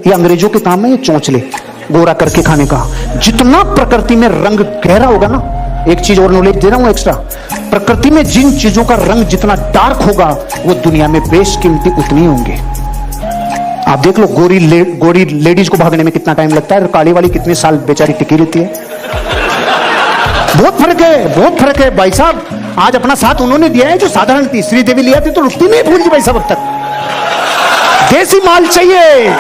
ये अंग्रेजों के काम है ये चोंचले गोरा करके खाने का। जितना प्रकृति में रंग गहरा होगा ना, एक चीज और नॉलेज दे रहा हूं एक्स्ट्रा, प्रकृति में जिन चीजों का रंग जितना डार्क होगा वो दुनिया में बेशकीमती उतनी होंगे। आप देख लो गोरी लेडीज को भागने में कितना टाइम लगता है, और काली वाली कितने साल बेचारी टिकी रहती है। बहुत फर्क है, बहुत फर्क है भाई साहब। आज अपना साथ उन्होंने दिया है जो साधारण थी, श्रीदेवी लिया थी तो रुकती नहीं भूल जी भाई साहब अब तक। देसी माल चाहिए।